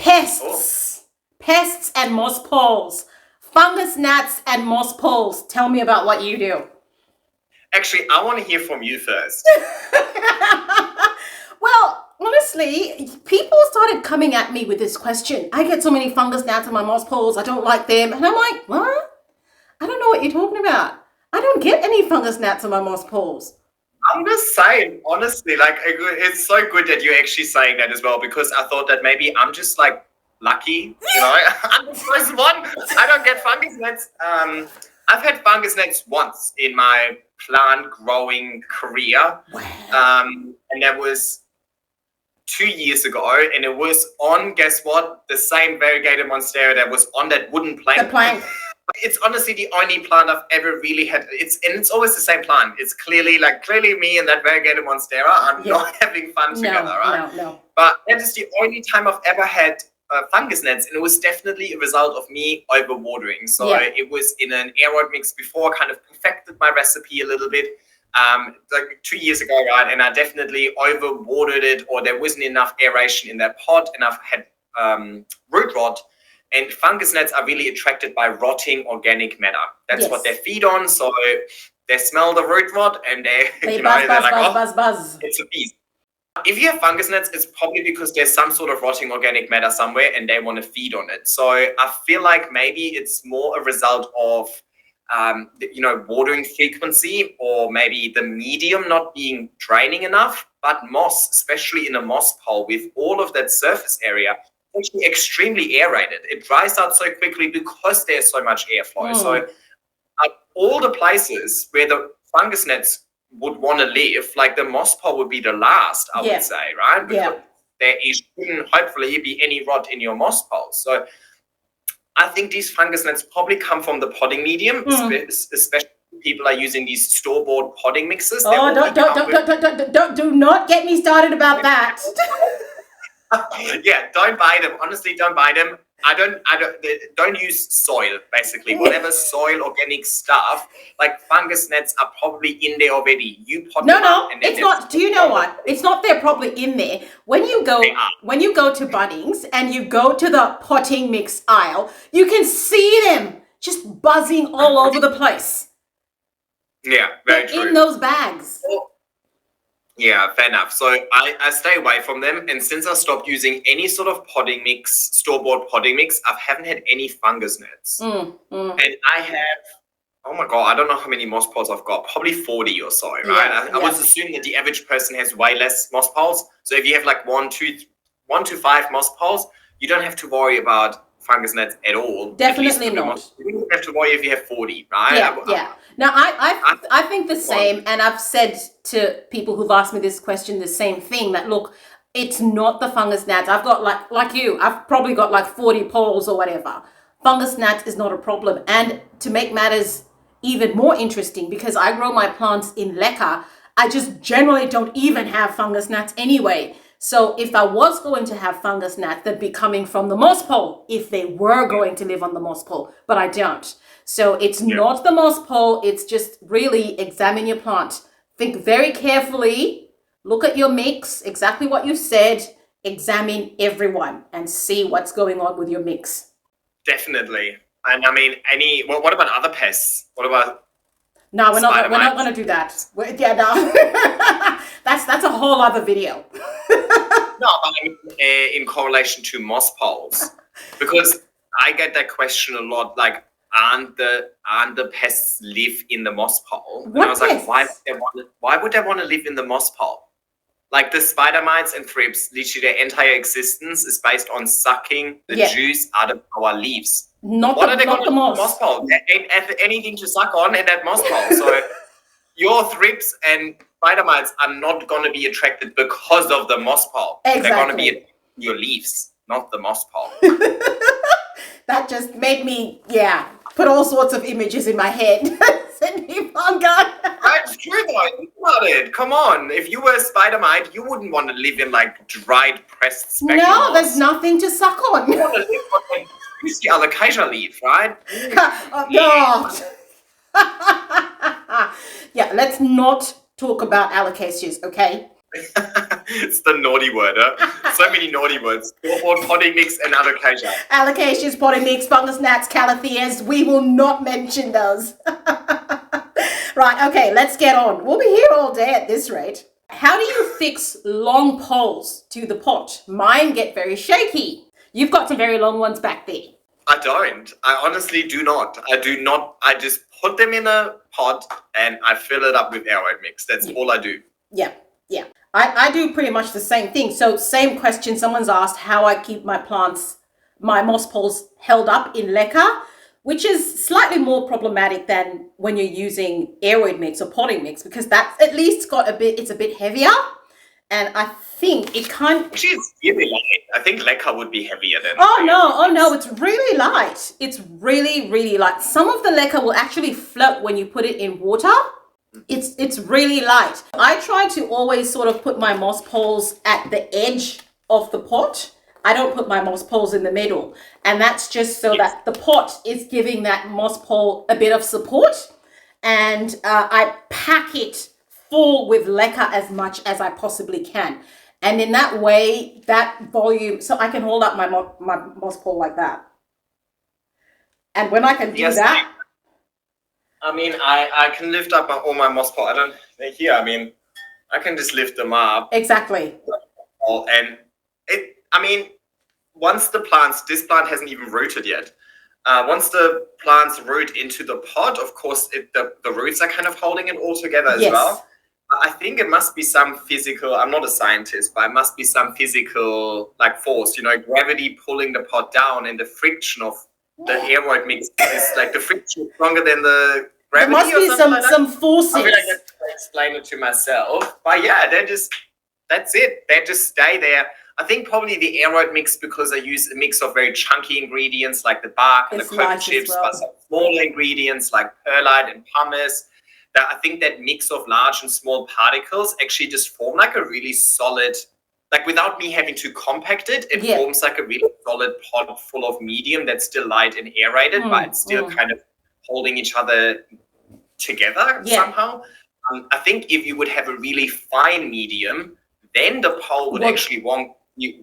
Oh, Pests and moss poles. Fungus gnats and moss poles. Tell me about what you do. actually, I want to hear from you first. Well, honestly, people started coming at me with this question. I get so many fungus gnats on my moss poles. I don't like them. And I'm like, what? I don't know what you're talking about. I don't get any fungus gnats on my moss poles. I'm just saying, honestly, like it's so good that you're actually saying that as well, because I thought that maybe I'm just like lucky, I'm the first one. I don't get fungus gnats. I've had fungus gnats once in my plant growing career, Wow. and that was 2 years ago, and it was on, guess what, the same variegated monstera that was on that wooden plank. The plank. It's honestly the only plant I've ever really had. It's always the same plant. It's clearly me and that variegated monstera are not having fun together, right? No. But that is the only time I've ever had fungus gnats, and it was definitely a result of me overwatering. So it was in an aeroid mix before, kind of perfected my recipe a little bit. Like 2 years ago, right? And I definitely overwatered it, or there wasn't enough aeration in that pot, and I've had root rot. And fungus gnats are really attracted by rotting organic matter. That's what they feed on. So they smell the root rot and they buzz. It's a beast. If you have fungus gnats, it's probably because there's some sort of rotting organic matter somewhere and they want to feed on it. So I feel like maybe it's more a result of watering frequency, or maybe the medium not being draining enough. But moss, especially in a moss pole with all of that surface area, actually extremely aerated. It dries out so quickly because there's so much airflow. So all the places where the fungus gnats would want to live, like the moss pole would be the last, I would say, right? Because there shouldn't hopefully be any rot in your moss pole. So I think these fungus gnats probably come from the potting medium, especially people are using these store-bought potting mixes. Oh, do not get me started about that. Yeah, don't buy them. Honestly, don't buy them. Don't use soil, basically. Whatever soil, organic stuff, like fungus gnats are probably in there already. You pot them up and then it's not. Do you know what? It's not they're probably in there. When you go to Bunnings and you go to the potting mix aisle, you can see them just buzzing all over the place. Yeah, very true. In those bags. Yeah, fair enough. So I stay away from them. And since I stopped using any sort of potting mix, store-bought potting mix, I haven't had any fungus gnats. And I have, oh my God, I don't know how many moss poles I've got, probably 40 or so, right? I was assuming that the average person has way less moss poles. So if you have like 1 to 5 moss poles, you don't have to worry about fungus gnats at all. Definitely not. You don't have to worry if you have 40, right? Yeah. Now, I think the same, and I've said to people who've asked me this question the same thing, that look, it's not the fungus gnats. I've got like you, I've probably got like 40 poles or whatever. Fungus gnats is not a problem. And to make matters even more interesting, because I grow my plants in Leca, I just generally don't even have fungus gnats anyway. So if I was going to have fungus gnats, they'd be coming from the moss pole if they were going to live on the moss pole, but I don't. So it's not the moss pole. It's just really examine your plant. Think very carefully. Look at your mix, exactly what you said. Examine everyone and see what's going on with your mix. Definitely. And I mean, what about other pests? What about... No, we're not going to do that. That's a whole other video. No, I mean, in correlation to moss poles, because I get that question a lot. Like, aren't the pests live in the moss pole? And I was like, why would they want to live in the moss pole? Like the spider mites and thrips, literally their entire existence is based on sucking the juice out of our leaves. What are they going to do in the moss pole? There ain't anything to suck on in that moss pole. So your thrips and spider mites are not going to be attracted because of the moss pole. Exactly. They're going to be your leaves, not the moss pole. That just made me, put all sorts of images in my head. Send me fungi. That's true though. Think about it. Come on. If you were a spider mite, you wouldn't want to live in like dried, pressed specular moss. There's nothing to suck on. You want to live on juicy alocasia leaf, right? Yeah, let's not talk about alocasias, okay? It's the naughty word, huh? So many naughty words. Or potting mix and alocasia. Allocations, potting mix, fungus gnats, calatheas. We will not mention those. Right, okay, let's get on. We'll be here all day at this rate. How do you fix long poles to the pot? Mine get very shaky. You've got some very long ones back there. I don't. I honestly do not. I do not. I just put them in a pot and I fill it up with air mix. That's all I do. Yeah. I do pretty much the same thing. So same question. Someone's asked how I keep my plants, my moss poles held up in Leca, which is slightly more problematic than when you're using aeroid mix or potting mix, because that's at least it's a bit heavier. And I think it can't... Actually, it's really light. I think Leca would be heavier than... Oh no, it's really light. It's really, really light. Some of the Leca will actually float when you put it in water. It's really light. I try to always sort of put my moss poles at the edge of the pot. I don't put my moss poles in the middle. And that's just so that the pot is giving that moss pole a bit of support. And I pack it full with Leca as much as I possibly can. And in that way, that volume, so I can hold up my moss pole like that. And when I can do that... I mean, I can lift up all my moss poles. They're here. I mean, I can just lift them up. Exactly. And once this plant hasn't even rooted yet. Once the plants root into the pot, of course, the roots are kind of holding it all together as well. I think it must be some physical, I'm not a scientist, but it must be some physical force, gravity pulling the pot down, and the friction of the aeroid mix is like the friction stronger than the gravity. There must be some forces. I mean, I get to explain it to myself, but yeah, that's it. They just stay there. I think probably the aeroid mix, because I use a mix of very chunky ingredients like the bark and the cocoa chips, but some smaller ingredients like perlite and pumice. That I think that mix of large and small particles actually just form like a really solid, without me having to compact it, it forms like a really solid pot full of medium that's still light and aerated, but it's still kind of holding each other together somehow. I think if you would have a really fine medium, then the pole would actually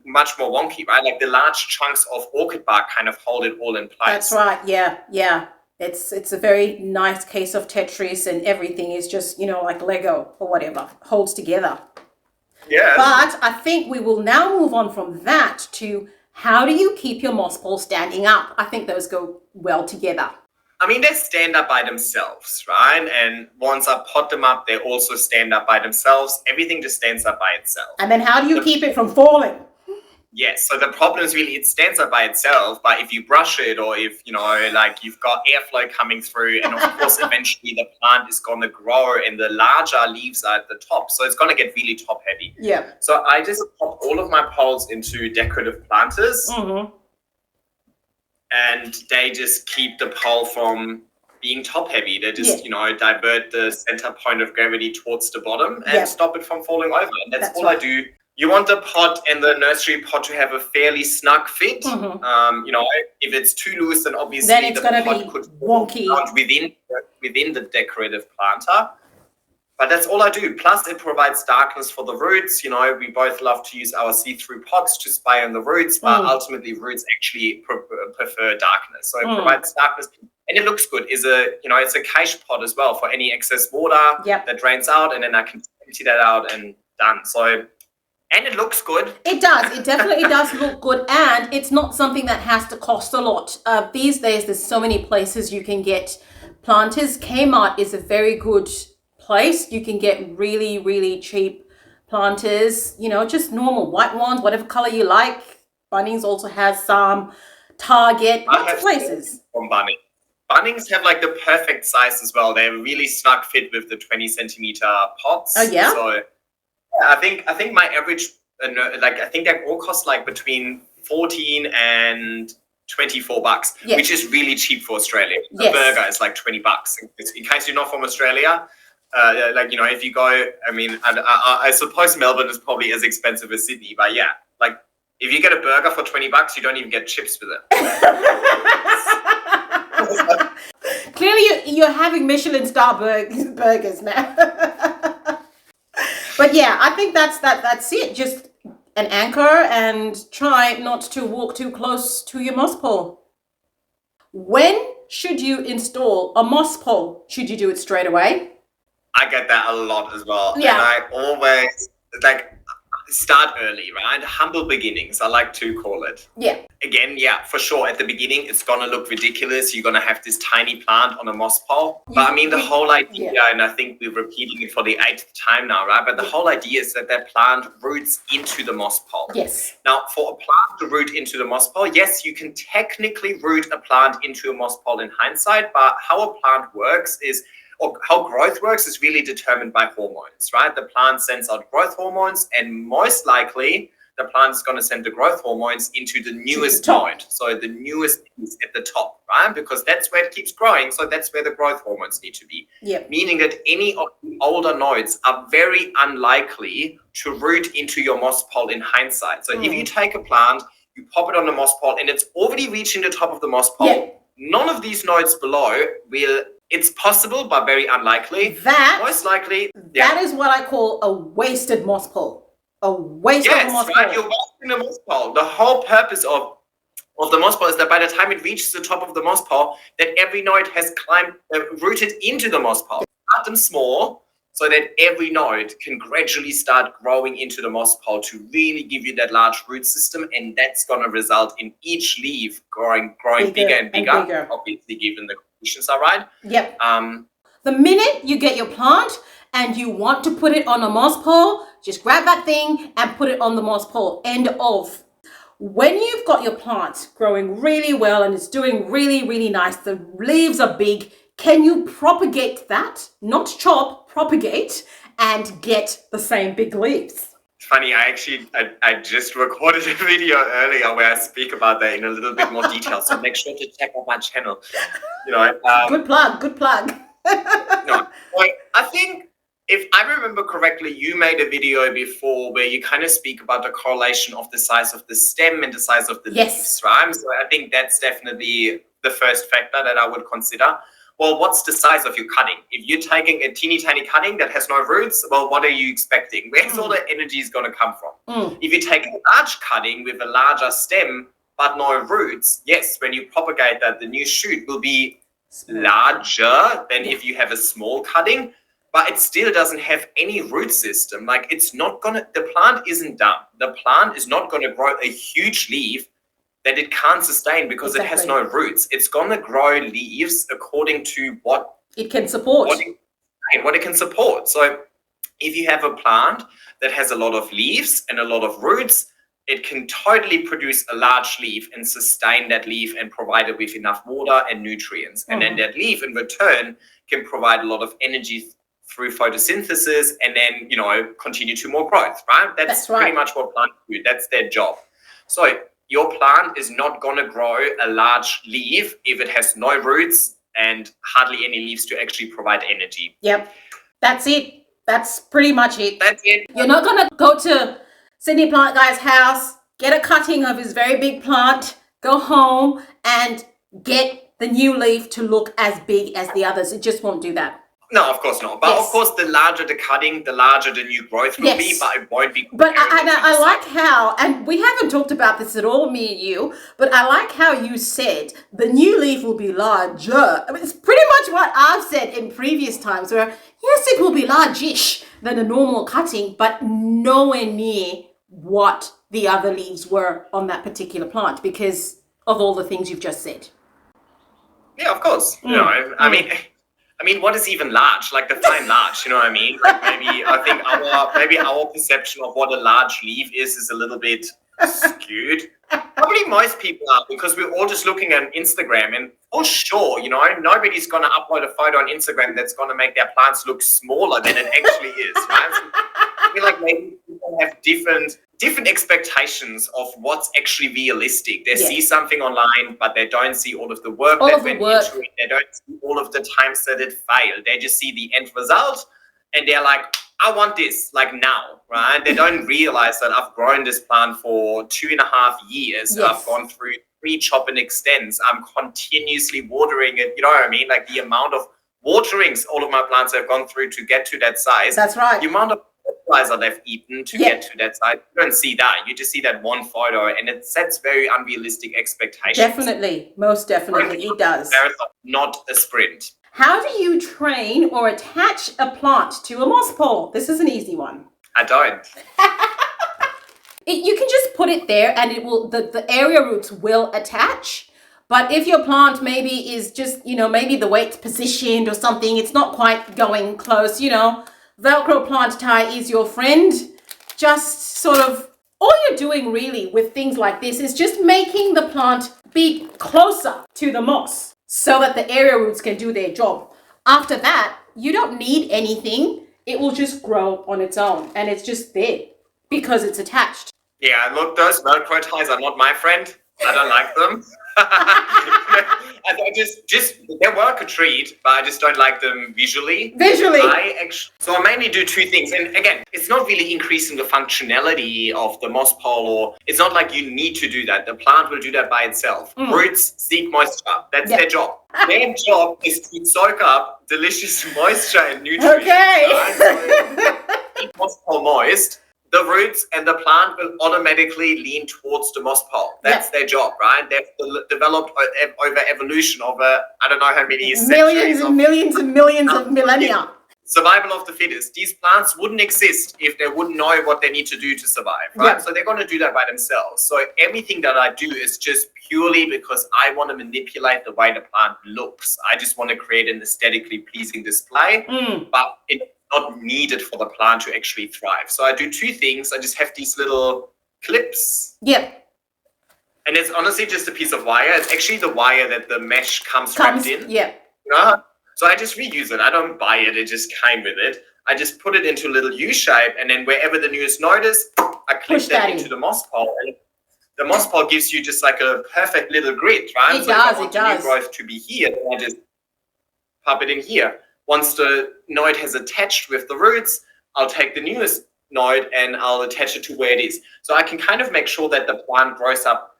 much more wonky, right? Like the large chunks of orchid bark kind of hold it all in place. That's right. Yeah. It's a very nice case of Tetris, and everything is just, like Lego or whatever, holds together. Yeah. But I think we will now move on from that to how do you keep your moss pole standing up? I think those go well together. I mean, they stand up by themselves, right? And once I pot them up, they also stand up by themselves. Everything just stands up by itself. And then how do you keep it from falling? Yes, so the problem is really it stands up by itself, but if you brush it, or if, you've got airflow coming through, and of course, eventually the plant is going to grow and the larger leaves are at the top, so it's going to get really top heavy. Yeah. So I just pop all of my poles into decorative planters, and they just keep the pole from being top heavy. They just, divert the center point of gravity towards the bottom and stop it from falling over. And that's all I do. You want the pot and the nursery pot to have a fairly snug fit. If it's too loose, then obviously the pot could wonky within the decorative planter. But that's all I do. Plus, it provides darkness for the roots. We both love to use our see-through pots to spy on the roots, but ultimately roots actually prefer darkness. So it provides darkness, and it looks good. It's a cache pot as well for any excess water that drains out, and then I can empty that out and done. So. And it looks good. It does. It definitely does look good. And it's not something that has to cost a lot. These days, there's so many places you can get planters. Kmart is a very good place. You can get really, really cheap planters, just normal white ones, whatever color you like. Bunnings also has some. Target, lots of places. From Bunnings. Bunnings have the perfect size as well. They're really snug fit with the 20 centimeter pots. Oh, yeah? So, I think my average, I think that all costs between 14 and $24, which is really cheap for Australia. A burger is $20. In case you're not from Australia, if you go, I suppose Melbourne is probably as expensive as Sydney, but yeah, if you get a burger for $20, you don't even get chips with it. Clearly, you're having Michelin star burgers now. But yeah, I think that's it. Just an anchor and try not to walk too close to your moss pole. When should you install a moss pole? Should you do it straight away? I get that a lot as well. Yeah. And I always start early, right? Humble beginnings, I like to call it. Yeah. Again, yeah, for sure. At the beginning, it's going to look ridiculous. You're going to have this tiny plant on a moss pole. But I mean, the whole idea, and I think we're repeating it for the 8th time now, right? But the whole idea is that plant roots into the moss pole. Yes. Now, for a plant to root into the moss pole, yes, you can technically root a plant into a moss pole in hindsight, but how a plant works is, or how growth works is really determined by hormones, right? The plant sends out growth hormones, and most likely the plant is going to send the growth hormones into the newest node. So the newest is at the top, right? Because that's where it keeps growing. So that's where the growth hormones need to be. Yep. Meaning that any of the older nodes are very unlikely to root into your moss pole in hindsight. So if you take a plant, you pop it on the moss pole, and it's already reaching the top of the moss pole, none of these nodes below will. It's possible, but very unlikely. Most likely, that is what I call a wasted moss pole. A wasted moss pole. Yes, right. You're wasting the moss pole. The whole purpose of the moss pole is that by the time it reaches the top of the moss pole, that every node has rooted into the moss pole. Start them small, so that every node can gradually start growing into the moss pole to really give you that large root system, and that's going to result in each leaf growing bigger and bigger. Obviously, given the conditions are right. Yep. The minute you get your plant and you want to put it on a moss pole, just grab that thing and put it on the moss pole. End of. When you've got your plant growing really well and it's doing really, really nice, the leaves are big, can you propagate that? Not chop, propagate, and get the same big leaves. Funny, I just recorded a video earlier where I speak about that in a little bit more detail. So make sure to check out my channel. Good plug. No, I think if I remember correctly, you made a video before where you kind of speak about the correlation of the size of the stem and the size of the leaves, right? So I think that's definitely the first factor that I would consider. Well, what's the size of your cutting? If you're taking a teeny tiny cutting that has no roots, well, what are you expecting? Where's all the energy is going to come from? If you take a large cutting with a larger stem but no roots, yes, when you propagate that, the new shoot will be larger than if you have a small cutting, but it still doesn't have any root system. Like, it's not gonna, the plant isn't dumb. The plant is not going to grow a huge leaf that it can't sustain because it has no roots. It's going to grow leaves according to what it can support. What it can support. So if you have a plant that has a lot of leaves and a lot of roots, it can totally produce a large leaf and sustain that leaf and provide it with enough water and nutrients. And then that leaf in return can provide a lot of energy through photosynthesis and then, continue to more growth, right? That's pretty much what plants do. That's their job. So your plant is not going to grow a large leaf if it has no roots and hardly any leaves to actually provide energy. Yep. That's it. That's pretty much it. That's it. You're not going to go to Sydney Plant Guy's house, get a cutting of his very big plant, go home and get the new leaf to look as big as the others. It just won't do that. No, of course not. But of course, the larger the cutting, the larger the new growth will be, but it won't be. But I like how, and we haven't talked about this at all, me and you, but I like how you said the new leaf will be larger. I mean, it's pretty much what I've said in previous times where, yes, it will be largish than a normal cutting, but nowhere near what the other leaves were on that particular plant because of all the things you've just said. Yeah, of course. I mean, what is even large? Like, define large, you know what I mean? Like, maybe our perception of what a large leaf is a little bit skewed. Probably most people are, because we're all just looking at Instagram, and for sure, nobody's going to upload a photo on Instagram that's going to make their plants look smaller than it actually is, right? So I feel like maybe people have different expectations of what's actually realistic. They see something online, but they don't see all of the work that went into it. They don't see all of the times that it failed. They just see the end result, and they're like, I want this, like, now, right? They don't realize that I've grown this plant for 2.5 years. Yes. I've gone through 3 chop and extends. I'm continuously watering it. You know what I mean? Like, the amount of waterings all of my plants have gone through to get to that size. That's right. The amount of fertilizer they've eaten to get to that side. You don't see that. You just see that one photo, and it sets very unrealistic expectations. Definitely, most definitely, it does. Marathon, not a sprint. How do you train or attach a plant to a moss pole? This is an easy one. I don't. You can just put it there and it will, the area roots will attach. But if your plant maybe is just, maybe the way it's positioned or something, it's not quite going close, Velcro plant tie is your friend. Just sort of, all you're doing really with things like this is just making the plant be closer to the moss so that the area roots can do their job. After that, you don't need anything. It will just grow on its own and it's just there because it's attached. Yeah, look, those Velcro ties are not my friend. I don't like them. They work a treat, but I just don't like them visually. So I mainly do two things. And again, it's not really increasing the functionality of the moss pole, or it's not like you need to do that. The plant will do that by itself. Roots seek moisture. That's their job. Their job is to soak up delicious moisture and nutrients. Okay. Right? So keep moss pole moist. The roots and the plant will automatically lean towards the moss pole. That's their job, right? They've developed over evolution over, I don't know how many millions and millions and millions of millennia. Survival of the fittest. These plants wouldn't exist if they wouldn't know what they need to do to survive, right? Yeah. So they're going to do that by themselves. So everything that I do is just purely because I want to manipulate the way the plant looks. I just want to create an aesthetically pleasing display, but it's not needed for the plant to actually thrive. So I do two things. I just have these little clips. Yep. And it's honestly just a piece of wire. It's actually the wire that the mesh comes wrapped in. Yeah. So I just reuse it. I don't buy it. It just came with it. I just put it into a little U shape, and then wherever the newest node is, I clip that into the moss pole. And the moss pole gives you just like a perfect little grid, right? It does. New growth to be here, then I just pop it in here. Once the node has attached with the roots, I'll take the newest node and I'll attach it to where it is. So I can kind of make sure that the plant grows up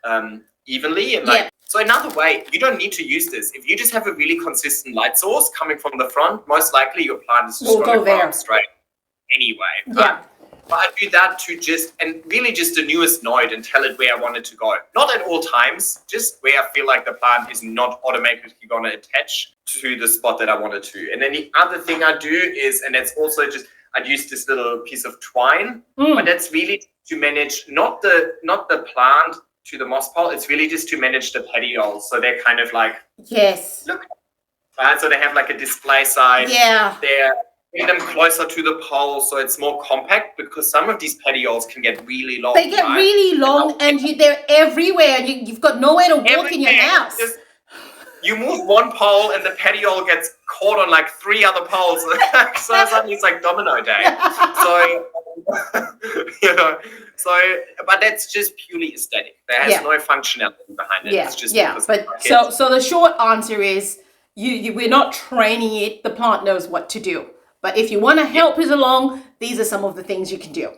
evenly. And So another way, you don't need to use this. If you just have a really consistent light source coming from the front, most likely your plant is just going to grow up straight anyway. Yeah. But I do that to just the newest node and tell it where I want it to go. Not at all times, just where I feel like the plant is not automatically going to attach to the spot that I want it to. And then the other thing I do is, and that's also just, I'd use this little piece of twine, but that's really to manage not the plant to the moss pole. It's really just to manage the petioles. So they're kind of like, look, right? So they have like a display side. Yeah. They're bring them closer to the pole so it's more compact, because some of these petioles can get really long. They get really long and they're everywhere. You've got nowhere to walk in your house. You move one pole and the petiole gets caught on like 3 other poles. So suddenly it's like domino day. So, but that's just purely aesthetic. There has no functionality behind it. It's just so the short answer is we're not training it. The plant knows what to do. But if you want to help it along, these are some of the things you can do.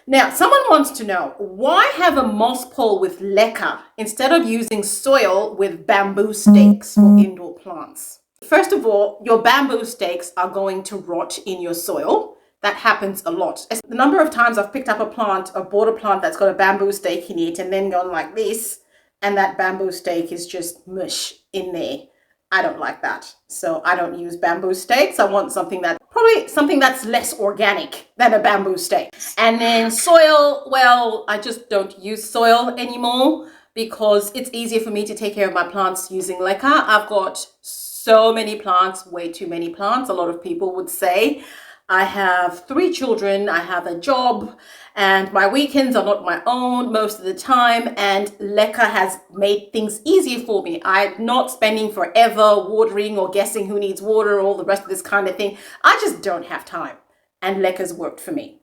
Now, someone wants to know, why have a moss pole with leca instead of using soil with bamboo stakes for indoor plants? First of all, your bamboo stakes are going to rot in your soil. That happens a lot. The number of times I've picked up a plant or bought a plant that's got a bamboo stake in it and then gone like this, and that bamboo stake is just mush in there. I don't like that. So I don't use bamboo stakes. I want something that's less organic than a bamboo stake. And then soil, well, I just don't use soil anymore because it's easier for me to take care of my plants using leca. I've got so many plants, way too many plants, a lot of people would say. I have 3 children, I have a job, and my weekends are not my own most of the time, and leca has made things easier for me. I'm not spending forever watering or guessing who needs water, all the rest of this kind of thing. I just don't have time, and leca's worked for me.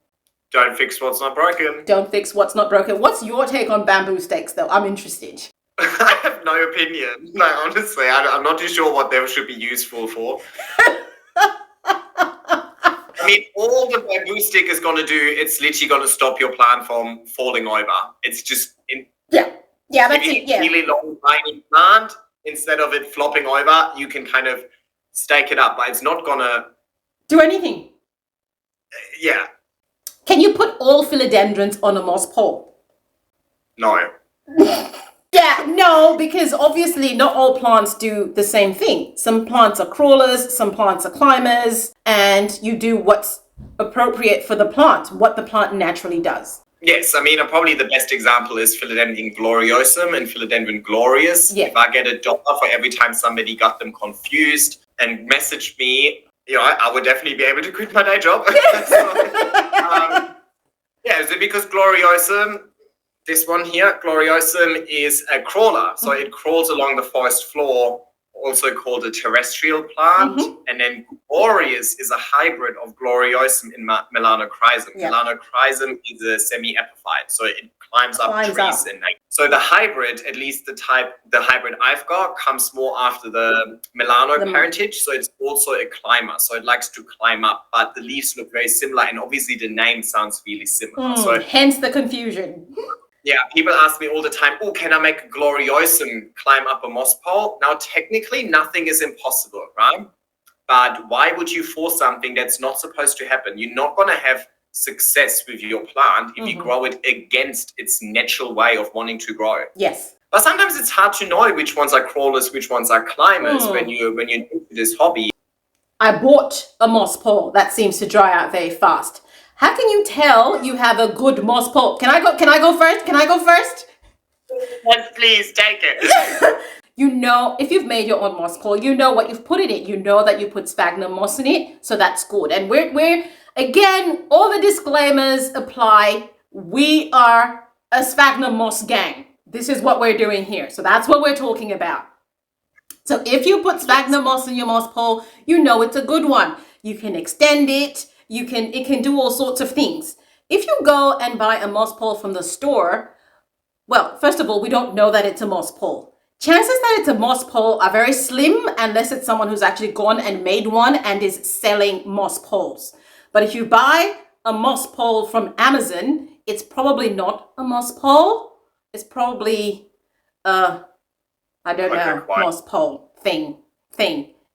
Don't fix what's not broken. Don't fix what's not broken. What's your take on bamboo stakes, though? I'm interested. I have no opinion. No, honestly, I'm not too sure what they should be useful for. I mean, all the bamboo stick is going to do, it's literally going to stop your plant from falling over. It's just... that's it. Yeah. Really long, tiny plant, instead of it flopping over, you can kind of stake it up, but it's not going to... do anything. Yeah. Can you put all philodendrons on a moss pole? No. Yeah, no, because obviously not all plants do the same thing. Some plants are crawlers, some plants are climbers, and you do what's appropriate for the plant, what the plant naturally does. Yes, I mean, probably the best example is Philodendron gloriosum and Philodendron glorious. Yeah. If I get $1 for every time somebody got them confused and messaged me, I would definitely be able to quit my day job. So because gloriosum, this one here, gloriosum is a crawler. So it crawls along the forest floor, also called a terrestrial plant. And then glorious is a hybrid of gloriosum and melanochrysum. Yeah. Melanochrysum is a semi-epiphyte, so it climbs up trees. Up. So the hybrid, at least the hybrid I've got, comes more after the melano parentage. So it's also a climber. So it likes to climb up, but the leaves look very similar, and obviously the name sounds really similar. So hence the confusion. Yeah, people ask me all the time, can I make a gloriosum climb up a moss pole? Now, technically, nothing is impossible, right? But why would you force something that's not supposed to happen? You're not going to have success with your plant if you grow it against its natural way of wanting to grow. Yes. But sometimes it's hard to know which ones are crawlers, which ones are climbers when you're new to this hobby. I bought a moss pole that seems to dry out very fast. How can you tell you have a good moss pole? Can I go first? Yes, please take it. You know, if you've made your own moss pole, you know what you've put in it. You know that you put sphagnum moss in it, so that's good. And we're again, all the disclaimers apply. We are a sphagnum moss gang. This is what we're doing here. So that's what we're talking about. So if you put sphagnum moss in your moss pole, you know it's a good one. You can extend it. It can do all sorts of things. If you go and buy a moss pole from the store, well, first of all, we don't know that it's a moss pole. Chances that it's a moss pole are very slim unless it's someone who's actually gone and made one and is selling moss poles. But if you buy a moss pole from Amazon, it's probably not a moss pole. It's probably moss pole thing.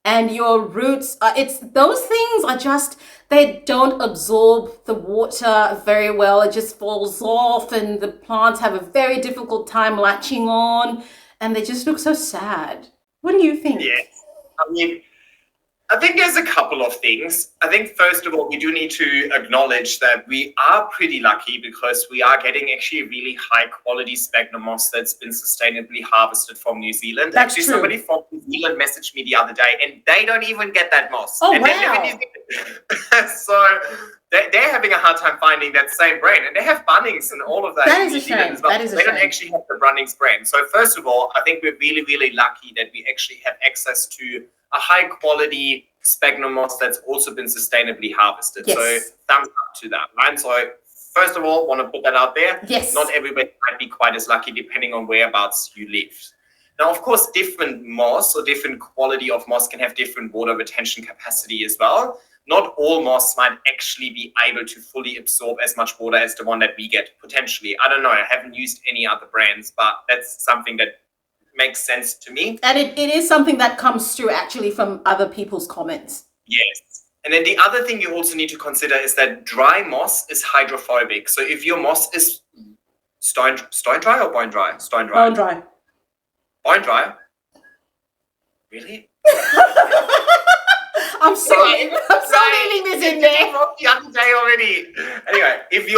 And your roots, those things are just, they don't absorb the water very well. It just falls off and the plants have a very difficult time latching on and they just look so sad. What do you think? Yeah, I think there's a couple of things. I think first of all, we do need to acknowledge that we are pretty lucky because we are getting actually really high quality sphagnum moss that's been sustainably harvested from New Zealand. That's actually, true. Somebody from New Zealand messaged me the other day and they don't even get that moss. Oh, and wow. So they're having a hard time finding that same brand. And they have Bunnings and all of that. That in is New a Zealand shame. as well. That is a They don't shame. actually have the Bunnings brand. So first of all, I think we're really, really lucky that we actually have access to a high quality sphagnum moss that's also been sustainably harvested. Yes. So thumbs up to that, right? So first of all, want to put that out there. Yes. Not everybody might be quite as lucky depending on whereabouts you live. Now, of course, different moss or different quality of moss can have different water retention capacity as well. Not all moss might actually be able to fully absorb as much water as the one that we get potentially. I don't know. I haven't used any other brands, but that's something that makes sense to me. And it is something that comes through actually from other people's comments. Yes. And then the other thing you also need to consider is that dry moss is hydrophobic. So if your moss is stone dry or bone dry? Stone dry. Bone dry. Bone dry? Really? I'm sorry. I'm still leaving this in there. The other day already. Anyway, if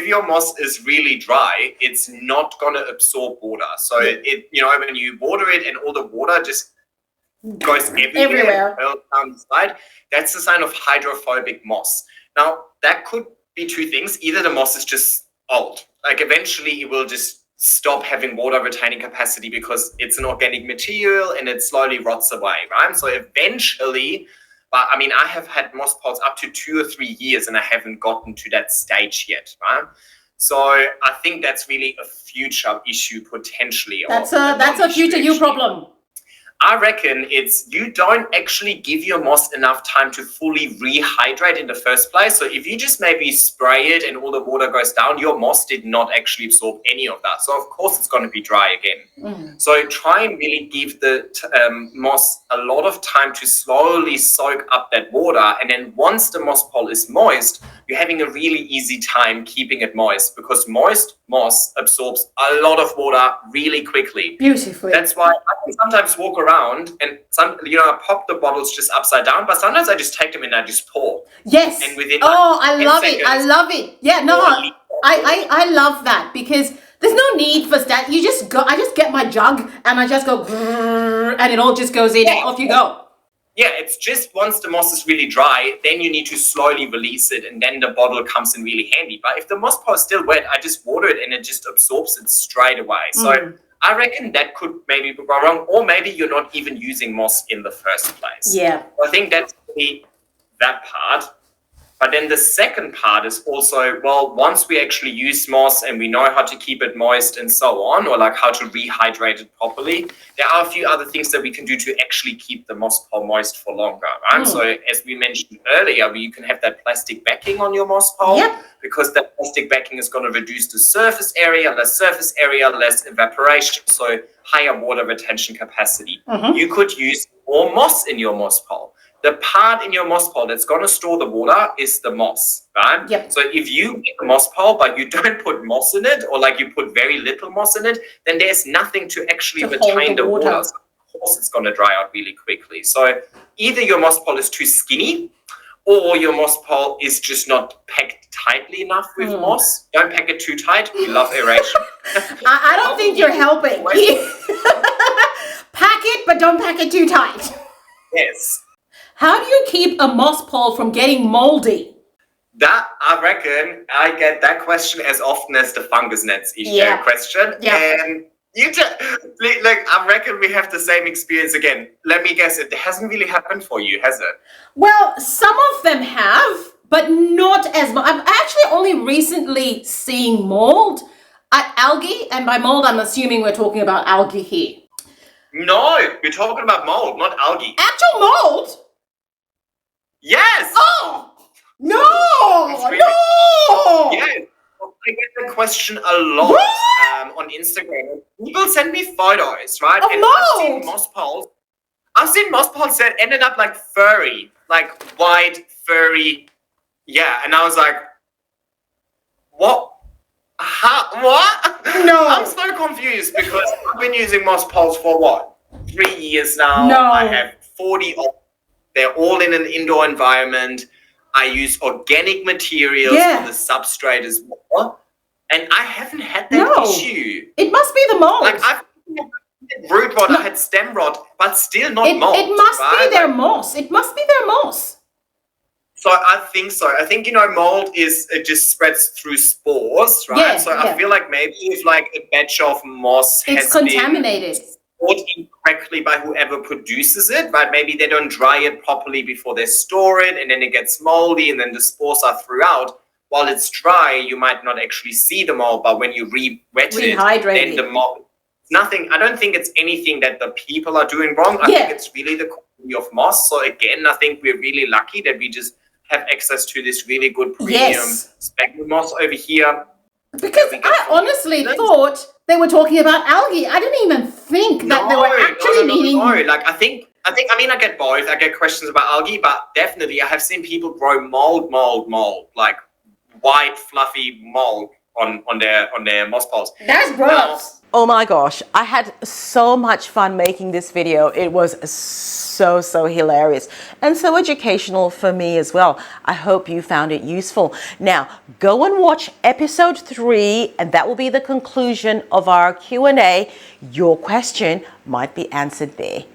your moss is really dry, it's not gonna absorb water. So when you water it and all the water just goes everywhere down the side, that's a sign of hydrophobic moss. Now that could be two things. Either the moss is just old, like eventually it will just stop having water retaining capacity because it's an organic material and it slowly rots away, right? So eventually, but I mean, I have had moss poles up to 2 or 3 years and I haven't gotten to that stage yet, right? So I think that's really a future issue potentially. That's a future you problem. I reckon it's you don't actually give your moss enough time to fully rehydrate in the first place. So if you just maybe spray it and all the water goes down, your moss did not actually absorb any of that. So of course it's going to be dry again. So try and really give the moss a lot of time to slowly soak up that water. And then once the moss pole is moist, you're having a really easy time keeping it moist because moist moss absorbs a lot of water really quickly. Beautifully. That's why I can sometimes walk around and I pop the bottles just upside down, but sometimes I just take them and I just pour. Yes. And within I love it. I love it. Yeah, no, I love that because there's no need for that. You just go. I just get my jug and I just go, and it all just goes in and off you go. Yeah, it's just once the moss is really dry, then you need to slowly release it, and then the bottle comes in really handy. But if the moss pole is still wet, I just water it and it just absorbs it straight away. So I reckon that could maybe go wrong, or maybe you're not even using moss in the first place. Yeah. I think that's that part. But then the second part is also, well, once we actually use moss and we know how to keep it moist and so on, or like how to rehydrate it properly, there are a few other things that we can do to actually keep the moss pole moist for longer, right? So as we mentioned earlier, you can have that plastic backing on your moss pole because that plastic backing is going to reduce the surface area, less evaporation, so higher water retention capacity. You could use more moss in your moss pole. The part in your moss pole that's going to store the water is the moss, right? Yep. So if you make a moss pole, but you don't put moss in it, or like you put very little moss in it, then there's nothing to actually retain the water. So of course, it's going to dry out really quickly. So either your moss pole is too skinny, or your moss pole is just not packed tightly enough with moss. Don't pack it too tight. We love aeration. I don't think you're helping. Pack it, but don't pack it too tight. Yes. How do you keep a moss pole from getting moldy? That, I reckon, I get that question as often as the fungus nets question. Yeah. And I reckon we have the same experience again. Let me guess, it hasn't really happened for you, has it? Well, some of them have, but not as much. I'm actually only recently seeing mold, algae, and by mold, I'm assuming we're talking about algae here. No, we're talking about mold, not algae. Actual mold? Yes! Oh! No! Yes! I get that question a lot on Instagram. People send me photos, right? Of and mold. I've seen moss poles that ended up like furry, like white, furry. Yeah, and I was like, what? What? No. I'm so confused because I've been using moss poles for what? 3 years now. No. I have 40 of them. They're all in an indoor environment. I use organic materials for the substrate as well. And I haven't had that issue. It must be the mold. Like I've had root rot, I had stem rot, but still not mold. It must be their moss. It must be their moss. So I think so. I think, mold it just spreads through spores, right? Yeah, so I feel like maybe if like a batch of moss it's contaminated. Stored incorrectly by whoever produces it, right? Maybe they don't dry it properly before they store it, and then it gets moldy, and then the spores are throughout. While it's dry, you might not actually see the mold, but when you re-wet it, then the mold. Nothing. I don't think it's anything that the people are doing wrong. I think it's really the quality of moss. So again, I think we're really lucky that we just have access to this really good premium sphagnum moss over here. Because I honestly thought they were talking about algae. I didn't even think that they were actually meaning. No. Like I get both. I get questions about algae, but definitely I have seen people grow mold, like white fluffy mold on their moss poles. That's gross. Oh my gosh, I had so much fun making this video. It was so hilarious and so educational for me as well. I hope you found it useful. Now, go and watch episode 3, and that will be the conclusion of our Q&A. Your question might be answered there.